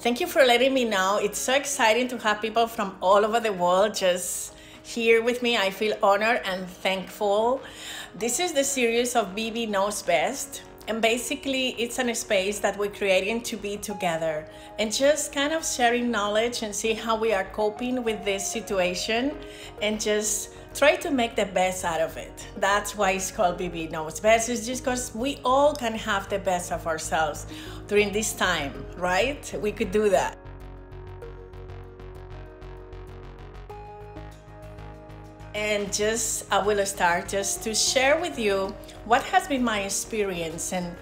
Thank you for letting me know. It's so exciting to have people from all over the world just here with me. I feel honored and thankful. This is the series of BB Knows Best. And basically, it's a space that we're creating to be together and just kind of sharing knowledge and see how we are coping with this situation and just try to make the best out of it. That's why it's called BB Knows Best. It's just because we all can have the best of ourselves during this time, right? We could do that. And I will start just to share with you what has been my experience and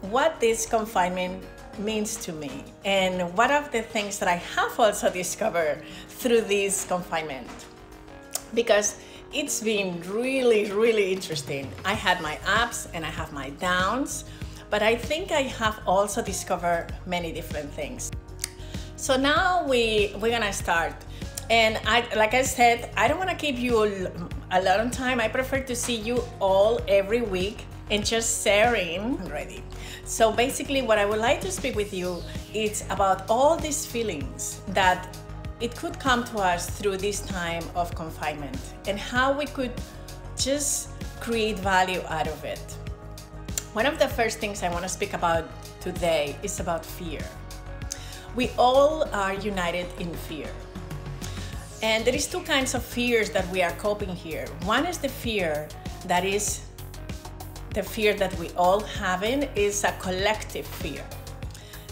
what this confinement means to me and what are the things that I have also discovered through this confinement. Because it's been really, really interesting. I had my ups and I have my downs, but I think I have also discovered many different things. So now we're gonna start. And like I said, I don't want to keep you a lot of time. I prefer to see you all every week and just sharing already. So basically what I would like to speak with you is about all these feelings that it could come to us through this time of confinement and how we could just create value out of it. One of the first things I want to speak about today is about fear. We all are united in fear. And there is two kinds of fears that we are coping here. One is the fear that we all having is a collective fear.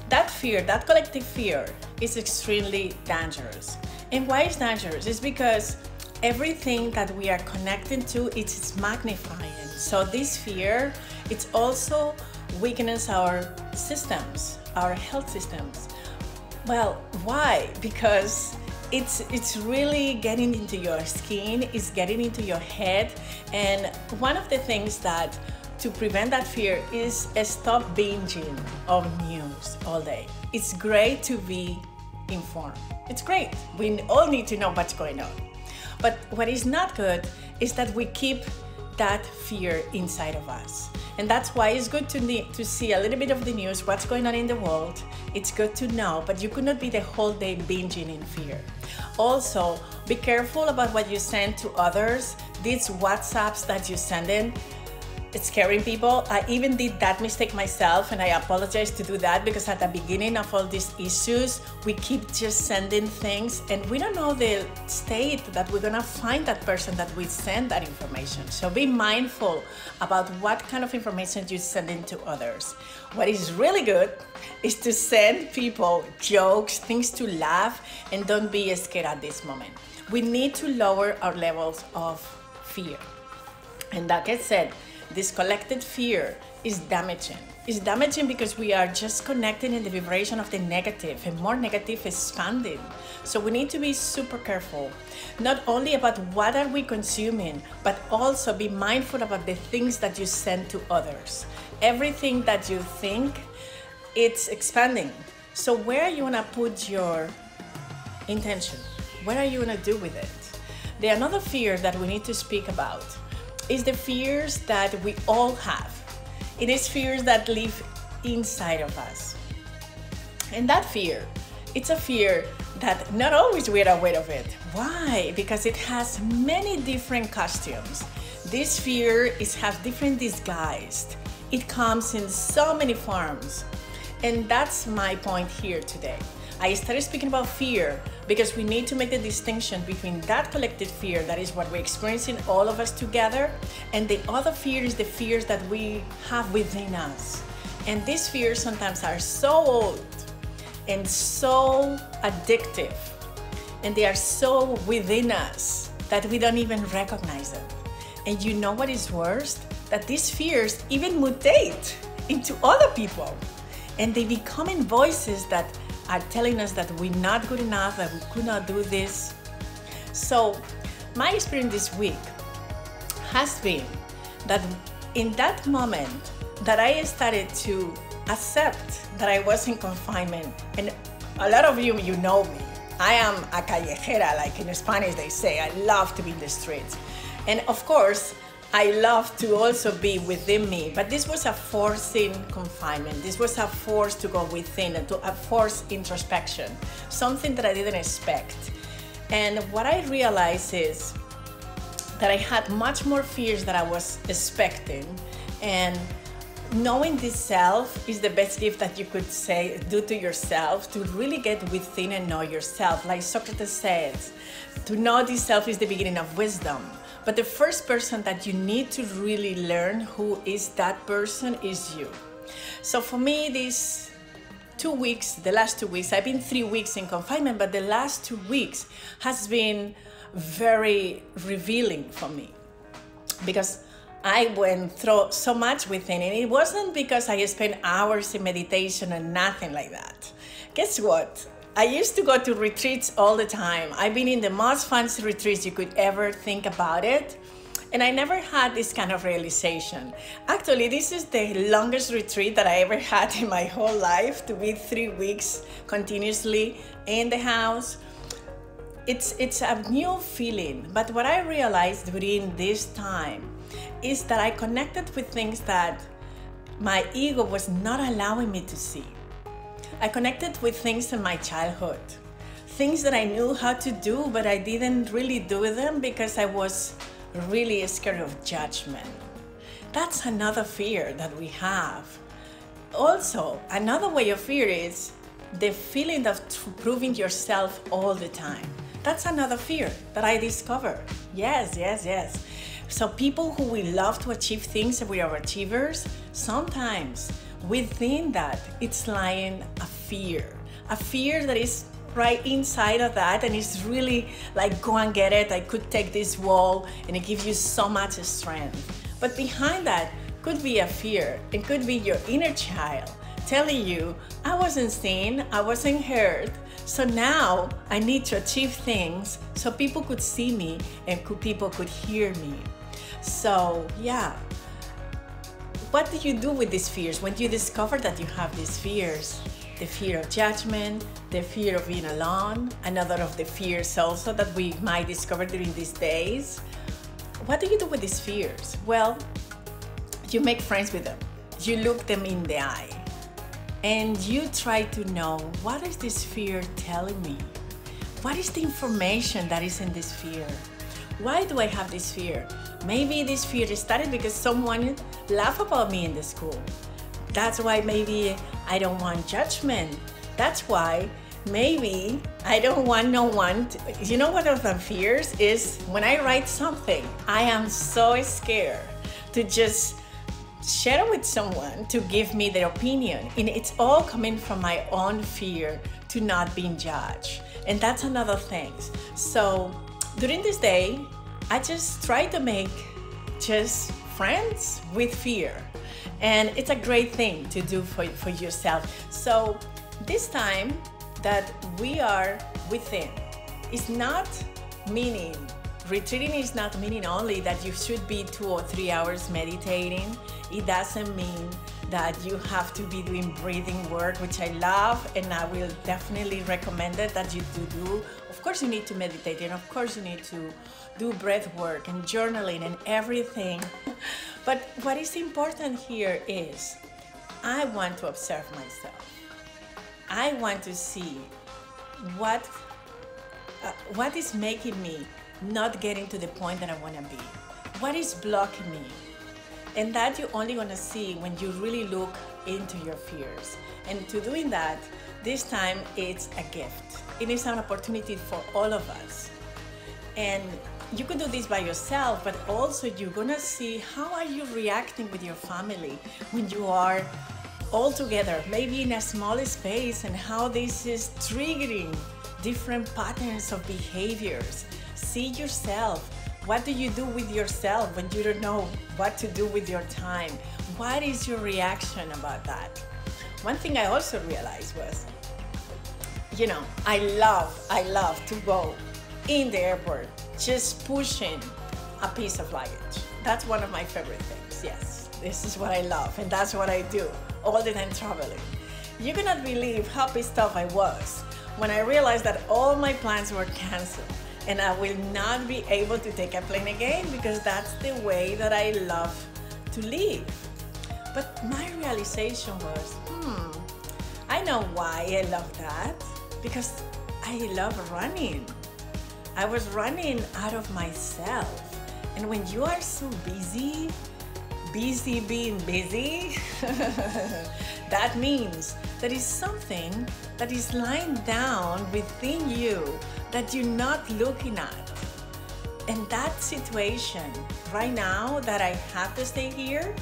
That fear, that collective fear is extremely dangerous. And why it's dangerous? It's because everything that we are connecting to, it's magnifying. So this fear, it's also weakens our systems, our health systems. Well, why? Because it's really getting into your skin, it's getting into your head. And one of the things that to prevent that fear is stop binging of news all day. It's great to be informed. It's great. We all need to know what's going on. But what is not good is that we keep that fear inside of us. And that's why it's good to see a little bit of the news, what's going on in the world. It's good to know, but you could not be the whole day binging in fear. Also, be careful about what you send to others. These WhatsApps that you send in, it's scaring people. I even did that mistake myself, and I apologize to do that because at the beginning of all these issues, we keep just sending things and we don't know the state that we're gonna find that person that we send that information. So be mindful about what kind of information you send in to others. What is really good is to send people jokes, things to laugh, and don't be scared at this moment. We need to lower our levels of fear. And like I said, this collected fear is damaging. It's damaging because we are just connecting in the vibration of the negative, and more negative is expanding. So we need to be super careful, not only about what are we consuming, but also be mindful about the things that you send to others. Everything that you think, it's expanding. So where are you gonna put your intention? What are you gonna do with it? The another fear that we need to speak about is the fears that we all have. It is fears that live inside of us. And that fear, it's a fear that not always we're aware of it. Why? Because it has many different costumes. This fear has different disguised. It comes in so many forms. And that's my point here today. I started speaking about fear because we need to make the distinction between that collective fear, that is what we're experiencing all of us together, and the other fear is the fears that we have within us. And these fears sometimes are so old and so addictive, and they are so within us that we don't even recognize them. And you know what is worse? That these fears even mutate into other people, and they become in voices that are telling us that we're not good enough, that we could not do this. So my experience this week has been that in that moment that I started to accept that I was in confinement, and a lot of you know me, I am a callejera, like in Spanish they say. I love to be in the streets. And of course, I love to also be within me, but this was a forcing confinement. This was a force to go within, and a forced introspection, something that I didn't expect. And what I realized is that I had much more fears than I was expecting. And knowing this self is the best gift that you could do to yourself, to really get within and know yourself. Like Socrates says, to know this self is the beginning of wisdom. But the first person that you need to really learn who is that person is you. So for me, these 2 weeks, the last 2 weeks, I've been 3 weeks in confinement, but the last 2 weeks has been very revealing for me, because I went through so much within, and it wasn't because I spent hours in meditation and nothing like that. Guess what? I used to go to retreats all the time. I've been in the most fancy retreats you could ever think about it. And I never had this kind of realization. Actually, this is the longest retreat that I ever had in my whole life, to be 3 weeks continuously in the house. It's a new feeling. But what I realized during this time is that I connected with things that my ego was not allowing me to see. I connected with things in my childhood, things that I knew how to do, but I didn't really do them because I was really scared of judgment. That's another fear that we have. Also, another way of fear is the feeling of proving yourself all the time. That's another fear that I discovered. Yes. So people who will love to achieve things, and we are achievers, sometimes within that, it's lying a fear that is right inside of that, and it's really like, go and get it, I could take this wall, and it gives you so much strength. But behind that could be a fear. It could be your inner child telling you, I wasn't seen, I wasn't heard, so now I need to achieve things so people could see me and people could hear me. So yeah, what do you do with these fears when you discover that you have these fears? The fear of judgment, the fear of being alone, another of the fears also that we might discover during these days. What do you do with these fears? Well, you make friends with them. You look them in the eye and you try to know, what is this fear telling me? What is the information that is in this fear? Why do I have this fear? Maybe this fear started because someone laughed about me in the school. That's why maybe I don't want judgment. That's why maybe I don't want no one to, you know, one of the fears is when I write something, I am so scared to just share it with someone to give me their opinion. And it's all coming from my own fear to not being judged. And that's another thing. So during this day, I just try to make just friends with fear. And it's a great thing to do for yourself. So this time that we are within is not meaning, retreating is not meaning only that you should be 2 or 3 hours meditating. It doesn't mean that you have to be doing breathing work, which I love, and I will definitely recommend it that you do. Of course you need to meditate, and of course you need to do breath work and journaling and everything. But what is important here is I want to observe myself. I want to see what is making me not getting to the point that I want to be. What is blocking me? And that you're only going to see when you really look into your fears. And to doing that, this time it's a gift. It is an opportunity for all of us. And you could do this by yourself, but also you're gonna see how are you reacting with your family when you are all together, maybe in a small space, and how this is triggering different patterns of behaviors. See yourself. What do you do with yourself when you don't know what to do with your time? What is your reaction about that? One thing I also realized was, you know, I love to go in the airport just pushing a piece of luggage. That's one of my favorite things. Yes, this is what I love, and that's what I do all the time traveling. You cannot believe how pissed off I was when I realized that all my plans were canceled and I will not be able to take a plane again because that's the way that I love to live. But my realization was, I know why I love that, because I love running. I was running out of myself. And when you are so busy being busy, that means there is something that is lying down within you that you're not looking at. And that situation right now that I have to stay here,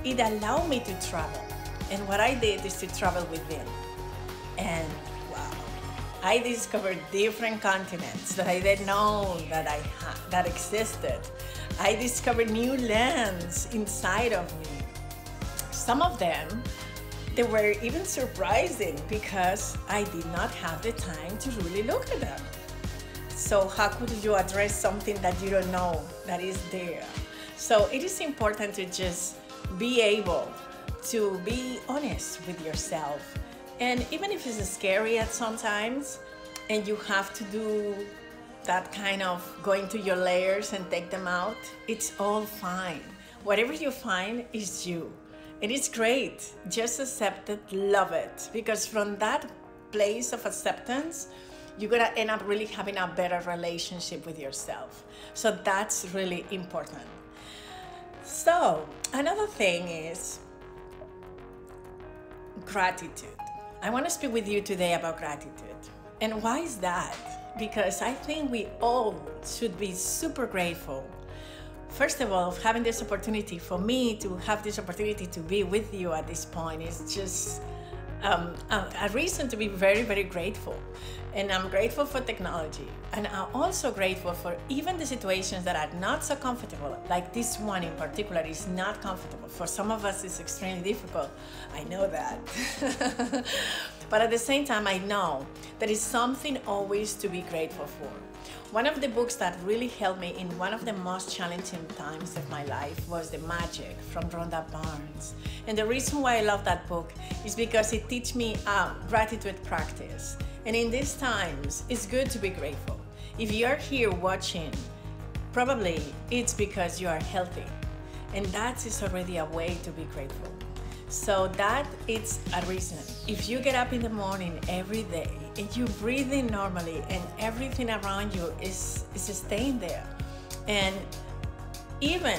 it allowed me to travel. And what I did is to travel within. And wow, I discovered different continents that I didn't know that existed. I discovered new lands inside of me. Some of them, they were even surprising because I did not have the time to really look at them. So how could you address something that you don't know that is there? So it is important to just be able to be honest with yourself. And even if it's scary at sometimes, and you have to do that kind of going to your layers and take them out, it's all fine. Whatever you find is you. And it's great. Just accept it, love it. Because from that place of acceptance, you're gonna end up really having a better relationship with yourself. So that's really important. So another thing is gratitude. I want to speak with you today about gratitude. And why is that? Because I think we all should be super grateful. First of all, having this opportunity, for me to have this opportunity to be with you at this point is just a reason to be very, very grateful. And I'm grateful for technology. And I'm also grateful for even the situations that are not so comfortable, like this one in particular is not comfortable. For some of us, it's extremely difficult. I know that. But at the same time, I know there is something always to be grateful for. One of the books that really helped me in one of the most challenging times of my life was The Magic from Rhonda Barnes. And the reason why I love that book is because it teaches me a gratitude practice. And in these times, it's good to be grateful. If you're here watching, probably it's because you are healthy. And that is already a way to be grateful. So that is a reason. If you get up in the morning every day and you breathe in normally and everything around you is staying there, and even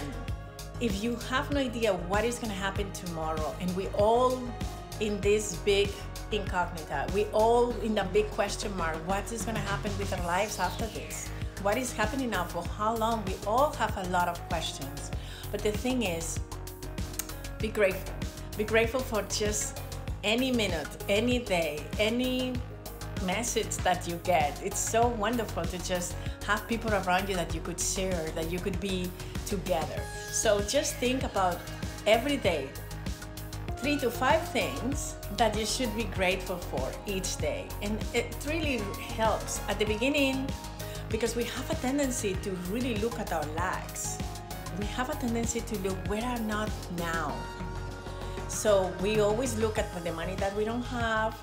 if you have no idea what is going to happen tomorrow, and we all in this big incognita, we all in the big question mark, what is going to happen with our lives after this? What is happening now? For how long? We all have a lot of questions. But the thing is, be grateful. Be grateful for just any minute, any day, any message that you get. It's so wonderful to just have people around you that you could share, that you could be together. So just think about every day, 3 to 5 things that you should be grateful for each day. And it really helps at the beginning, because we have a tendency to really look at our lacks. We have a tendency to look where are not now. So we always look at the money that we don't have,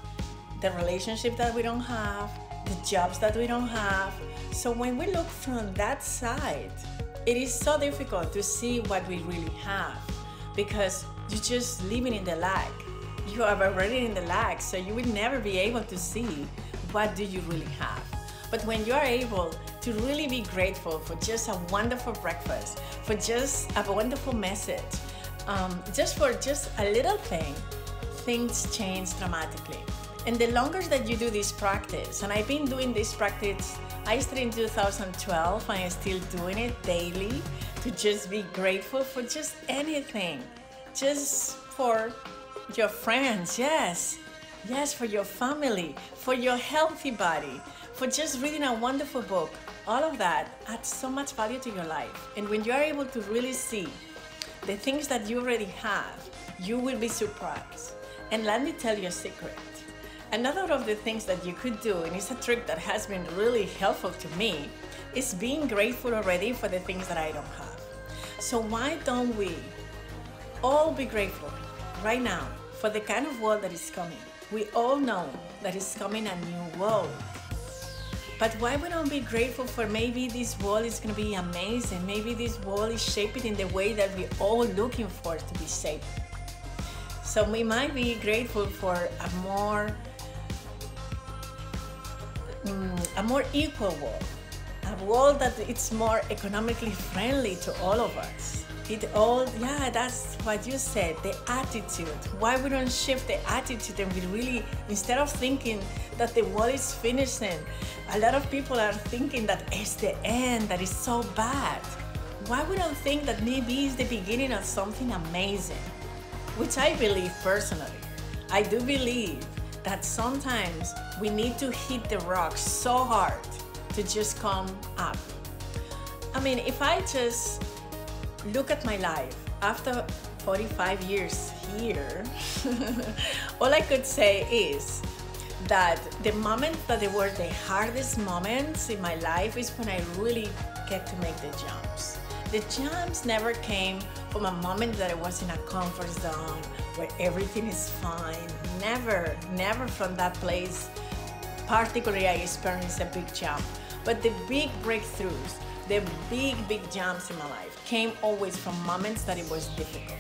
the relationship that we don't have, the jobs that we don't have. So when we look from that side, it is so difficult to see what we really have, because you're just living in the lack. You are already in the lack, so you will never be able to see what do you really have. But when you are able to really be grateful for just a wonderful breakfast, for just a wonderful message, just for just a little thing, things change dramatically. And the longer that you do this practice, and I've been doing this practice, I started in 2012, and I'm still doing it daily, to just be grateful for just anything. Just for your friends, yes, for your family, for your healthy body, for just reading a wonderful book. All of that adds so much value to your life. And when you are able to really see the things that you already have, you will be surprised. And let me tell you a secret. Another of the things that you could do, and it's a trick that has been really helpful to me, is being grateful already for the things that I don't have. So why don't we all be grateful right now for the kind of world that is coming? We all know that is coming a new world. But why we don't be grateful for maybe this world is going to be amazing? Maybe this world is shaped in the way that we're all looking for to be shaped. So we might be grateful for a more equal world, a world that it's more economically friendly to all of us. Yeah, that's what you said, the attitude. Why we don't shift the attitude and we really, instead of thinking that the world is finishing, a lot of people are thinking that it's the end, that is so bad. Why we don't think that maybe it's the beginning of something amazing? Which I believe personally. I do believe that sometimes we need to hit the rocks so hard to just come up. I mean, if I just look at my life after 45 years here, all I could say is that the moments that they were the hardest moments in my life is when I really get to make the jumps. The jumps never came from a moment that I was in a comfort zone where everything is fine. Never from that place. Particularly, I experienced a big jump. But the big breakthroughs, the big jumps in my life came always from moments that it was difficult.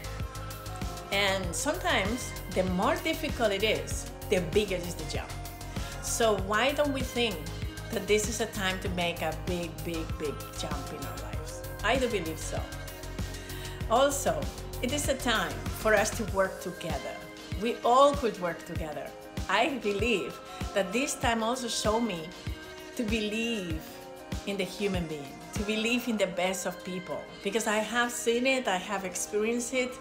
And sometimes the more difficult it is, the bigger is the jump. So why don't we think that this is a time to make a big jump in our lives? I do believe so. Also, it is a time for us to work together. We all could work together. I believe that this time also showed me to believe in the human being, to believe in the best of people, because I have seen it, I have experienced it,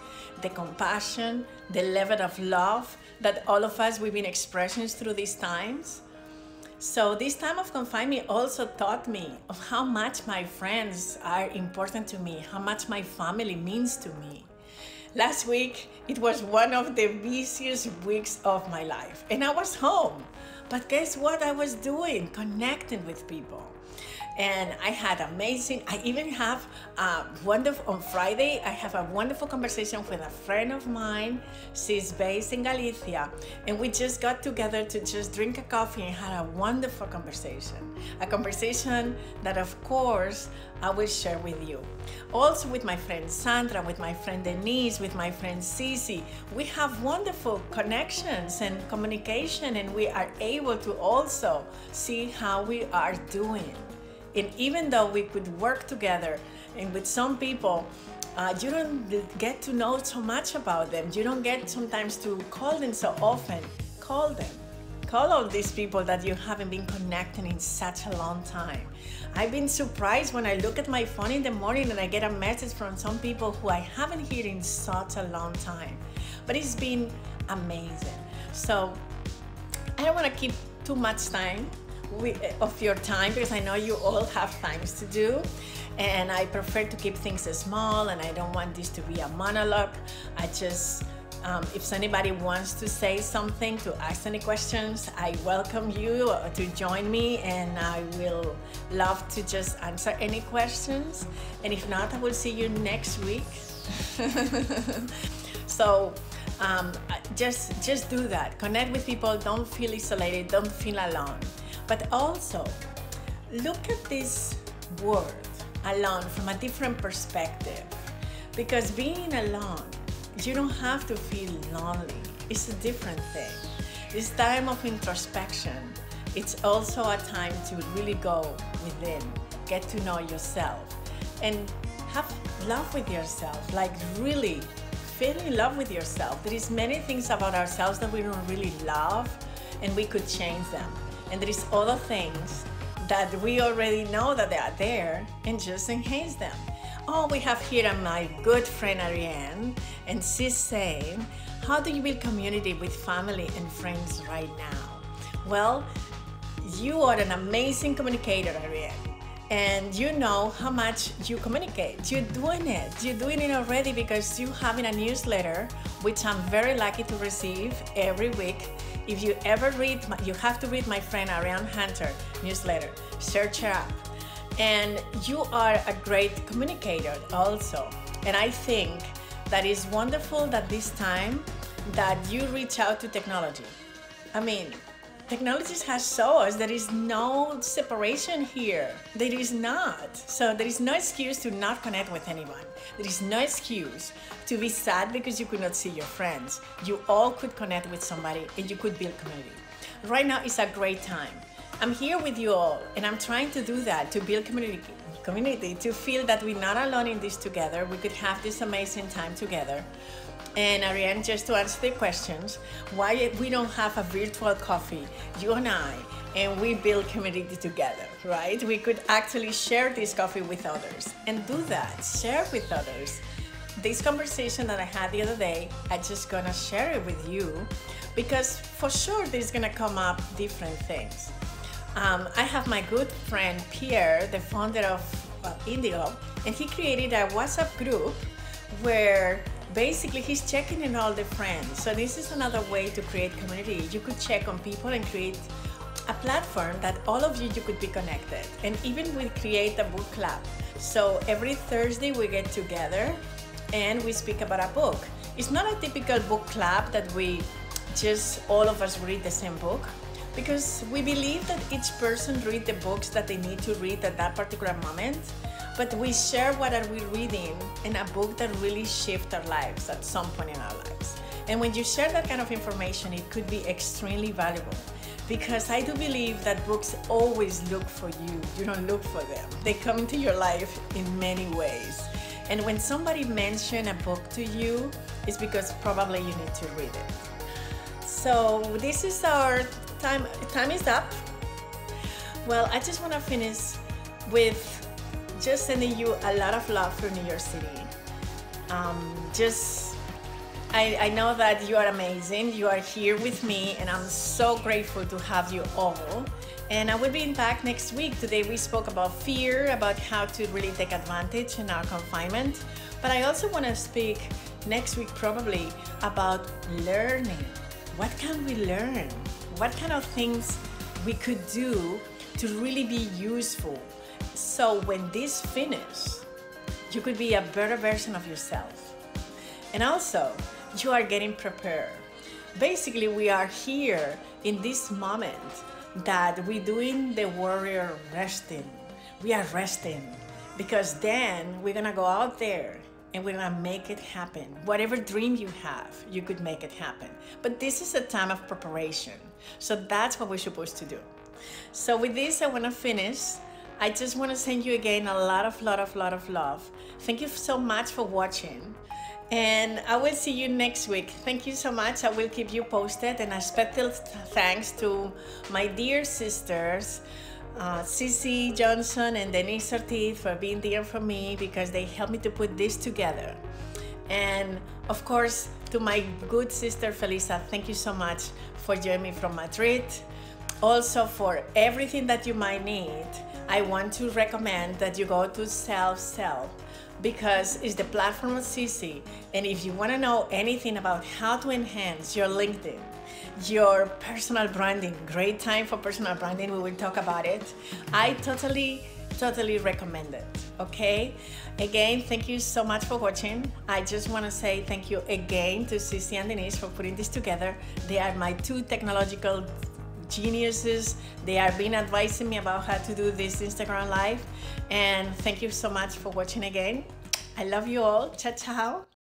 the compassion, the level of love that all of us we've been expressing through these times. So this time of confinement also taught me of how much my friends are important to me, how much my family means to me. Last week, it was one of the busiest weeks of my life, and I was home. But guess what I was doing? Connecting with people. And I had amazing, I even have on Friday, I have a wonderful conversation with a friend of mine. She's based in Galicia. And we just got together to just drink a coffee and had a wonderful conversation. A conversation that, of course, I will share with you. Also with my friend Sandra, with my friend Denise, with my friend Cici. We have wonderful connections and communication, and we are able to also see how we are doing. And even though we could work together, and with some people, you don't get to know so much about them. You don't get sometimes to call them so often. Call them. Call all these people that you haven't been connecting in such a long time. I've been surprised when I look at my phone in the morning and I get a message from some people who I haven't heard in such a long time. But it's been amazing. So I don't want to keep too much time of your time, because I know you all have things to do, and I prefer to keep things small, and I don't want this to be a monologue. I just, if anybody wants to say something, to ask any questions, I welcome you to join me, and I will love to just answer any questions. And if not, I will see you next week. So just do that. Connect with people. Don't feel isolated. Don't feel alone. But also, look at this word, alone, from a different perspective. Because being alone, you don't have to feel lonely. It's a different thing. This time of introspection, it's also a time to really go within, get to know yourself, and have love with yourself, like really feel in love with yourself. There is many things about ourselves that we don't really love, and we could change them. And there is other things that we already know that they are there, and just enhance them. Oh, we have here my good friend Ariane, and she's saying, how do you build community with family and friends right now? Well, you are an amazing communicator, Ariane. And you know how much you communicate. You're doing it. You're doing it already because you're having a newsletter, which I'm very lucky to receive every week. If you ever read, you have to read my friend Ariane Hunter newsletter. Search her up. And you are a great communicator also. And I think that is wonderful that this time that you reach out to technology. I mean, technology has shown us there is no separation here. There is not. So there is no excuse to not connect with anyone. There is no excuse to be sad because you could not see your friends. You all could connect with somebody and you could build community. Right now is a great time. I'm here with you all and I'm trying to do that, to build community, to feel that we're not alone in this together. We could have this amazing time together. And Ariane, just to answer the questions, why we don't have a virtual coffee, you and I, and we build community together, right? We could actually share this coffee with others and do that, share with others. This conversation that I had the other day, I'm just gonna share it with you because for sure there's gonna come up different things. I have my good friend Pierre, the founder of Indigo, and he created a WhatsApp group where basically he's checking in all the friends. So this is another way to create community. You could check on people and create a platform that all of you could be connected. And even we create a book club. So every Thursday we get together and we speak about a book. It's not a typical book club that we just all of us read the same book, because we believe that each person read the books that they need to read at that particular moment. But we share what are we reading in a book that really shift our lives at some point in our lives. And when you share that kind of information, it could be extremely valuable, because I do believe that books always look for you. You don't look for them. They come into your life in many ways. And when somebody mentions a book to you, it's because probably you need to read it. So this is our time. Time is up. Well, I just want to finish with just sending you a lot of love from New York City. I know that you are amazing. You are here with me and I'm so grateful to have you all. And I will be back next week. Today we spoke about fear, about how to really take advantage in our confinement. But I also want to speak next week probably about learning. What can we learn? What kind of things we could do to really be useful? So when this finishes, you could be a better version of yourself. And also, you are getting prepared. Basically, we are here in this moment that we're doing the warrior resting. We are resting because then we're gonna go out there and we're gonna make it happen. Whatever dream you have, you could make it happen. But this is a time of preparation. So that's what we're supposed to do. So with this, I wanna finish. I just want to send you again a lot of love. Thank you so much for watching. And I will see you next week. Thank you so much. I will keep you posted. And a special thanks to my dear sisters, Cece Johnson and Denise Ortiz, for being there for me because they helped me to put this together. And of course, to my good sister Felisa, thank you so much for joining me from Madrid. Also, for everything that you might need, I want to recommend that you go to Self because it's the platform of CC. And if you want to know anything about how to enhance your LinkedIn, your personal branding, great time for personal branding, we will talk about it. I totally recommend it, okay? Again, thank you so much for watching. I just want to say thank you again to CC and Denise for putting this together. They are my two technological geniuses. They are been advising me about how to do this Instagram live. And thank you so much for watching again. I love you all. Ciao, ciao.